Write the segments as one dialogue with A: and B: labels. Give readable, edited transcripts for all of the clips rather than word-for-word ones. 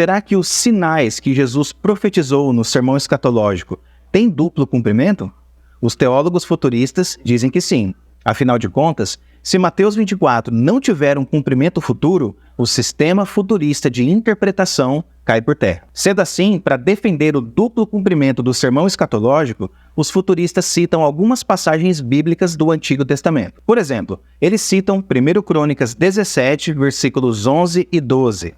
A: será que os sinais que Jesus profetizou no sermão escatológico têm duplo cumprimento? Os teólogos futuristas dizem que sim. Afinal de contas, se Mateus 24 não tiver um cumprimento futuro, o sistema futurista de interpretação cai por terra. Sendo assim, para defender o duplo cumprimento do sermão escatológico, os futuristas citam algumas passagens bíblicas do Antigo Testamento. Por exemplo, eles citam 1 Crônicas 17, versículos 11 e 12.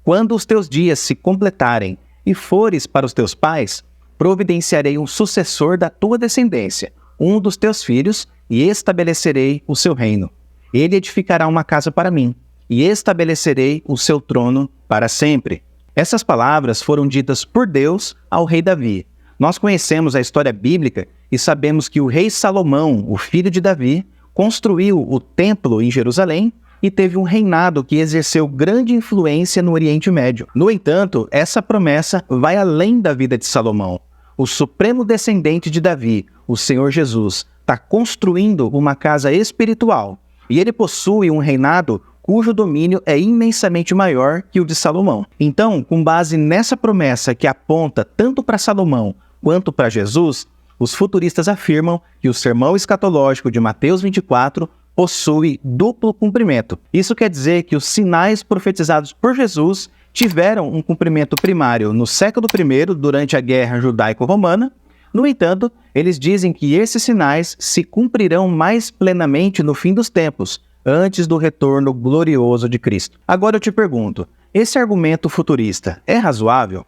A: Quando os teus dias se completarem e fores para os teus pais, providenciarei um sucessor da tua descendência, um dos teus filhos, e estabelecerei o seu reino. Ele edificará uma casa para mim, e estabelecerei o seu trono para sempre. Essas palavras foram ditas por Deus ao rei Davi. Nós conhecemos a história bíblica e sabemos que o rei Salomão, o filho de Davi, construiu o templo em Jerusalém e teve um reinado que exerceu grande influência no Oriente Médio. No entanto, essa promessa vai além da vida de Salomão. O supremo descendente de Davi, o Senhor Jesus, está construindo uma casa espiritual e ele possui um reinado cujo domínio é imensamente maior que o de Salomão. Então, com base nessa promessa que aponta tanto para Salomão quanto para Jesus, os futuristas afirmam que o sermão escatológico de Mateus 24 possui duplo cumprimento. Isso quer dizer que os sinais profetizados por Jesus tiveram um cumprimento primário no século I, durante a Guerra Judaico-Romana. No entanto, eles dizem que esses sinais se cumprirão mais plenamente no fim dos tempos, antes do retorno glorioso de Cristo. Agora eu te pergunto, esse argumento futurista é razoável?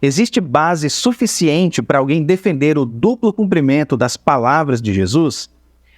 A: Existe base suficiente para alguém defender o duplo cumprimento das palavras de Jesus?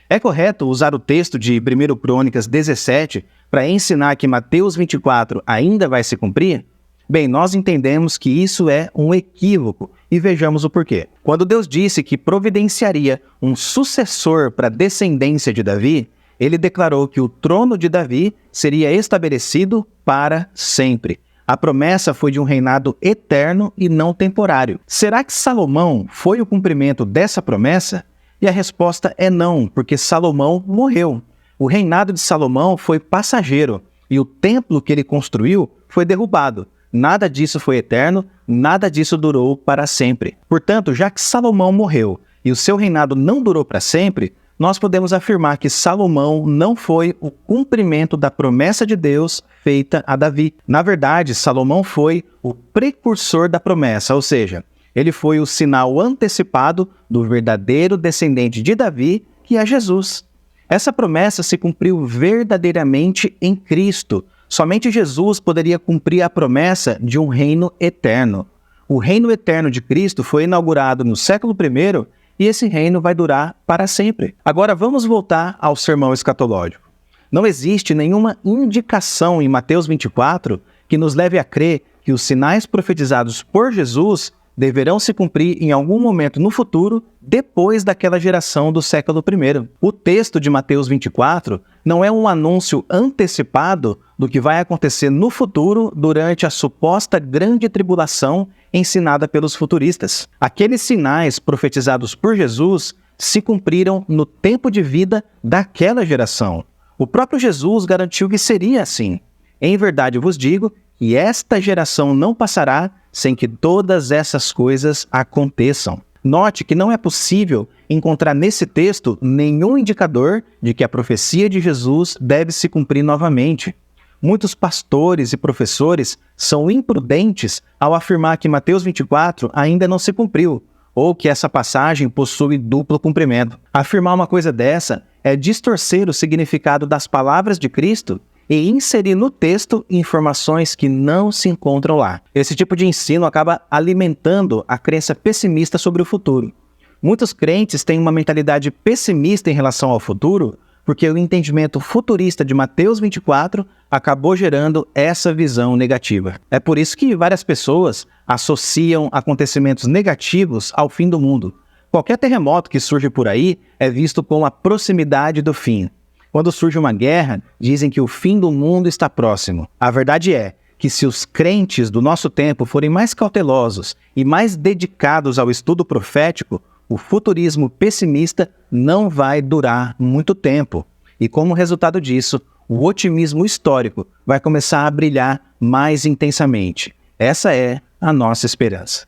A: É correto usar o texto de 1 Crônicas 17 para ensinar que Mateus 24 ainda vai se cumprir? Bem, nós entendemos que isso é um equívoco e vejamos o porquê. Quando Deus disse que providenciaria um sucessor para a descendência de Davi, ele declarou que o trono de Davi seria estabelecido para sempre. A promessa foi de um reinado eterno e não temporário. Será que Salomão foi o cumprimento dessa promessa? E a resposta é não, porque Salomão morreu. O reinado de Salomão foi passageiro e o templo que ele construiu foi derrubado. Nada disso foi eterno, nada disso durou para sempre. Portanto, já que Salomão morreu e o seu reinado não durou para sempre, nós podemos afirmar que Salomão não foi o cumprimento da promessa de Deus feita a Davi. Na verdade, Salomão foi o precursor da promessa, ou seja, ele foi o sinal antecipado do verdadeiro descendente de Davi, que é Jesus. Essa promessa se cumpriu verdadeiramente em Cristo. Somente Jesus poderia cumprir a promessa de um reino eterno. O reino eterno de Cristo foi inaugurado no século I e esse reino vai durar para sempre. Agora vamos voltar ao sermão escatológico. Não existe nenhuma indicação em Mateus 24 que nos leve a crer que os sinais profetizados por Jesus deverão se cumprir em algum momento no futuro, depois daquela geração do século I. O texto de Mateus 24 não é um anúncio antecipado do que vai acontecer no futuro durante a suposta grande tribulação ensinada pelos futuristas. Aqueles sinais profetizados por Jesus se cumpriram no tempo de vida daquela geração. O próprio Jesus garantiu que seria assim. Em verdade vos digo que esta geração não passará sem que todas essas coisas aconteçam. Note que não é possível encontrar nesse texto nenhum indicador de que a profecia de Jesus deve se cumprir novamente. Muitos pastores e professores são imprudentes ao afirmar que Mateus 24 ainda não se cumpriu, ou que essa passagem possui duplo cumprimento. Afirmar uma coisa dessa é distorcer o significado das palavras de Cristo e inserir no texto informações que não se encontram lá. Esse tipo de ensino acaba alimentando a crença pessimista sobre o futuro. Muitos crentes têm uma mentalidade pessimista em relação ao futuro porque o entendimento futurista de Mateus 24 acabou gerando essa visão negativa. É por isso que várias pessoas associam acontecimentos negativos ao fim do mundo. Qualquer terremoto que surge por aí é visto com a proximidade do fim. Quando surge uma guerra, dizem que o fim do mundo está próximo. A verdade é que se os crentes do nosso tempo forem mais cautelosos e mais dedicados ao estudo profético, o futurismo pessimista não vai durar muito tempo. E como resultado disso, o otimismo histórico vai começar a brilhar mais intensamente. Essa é a nossa esperança.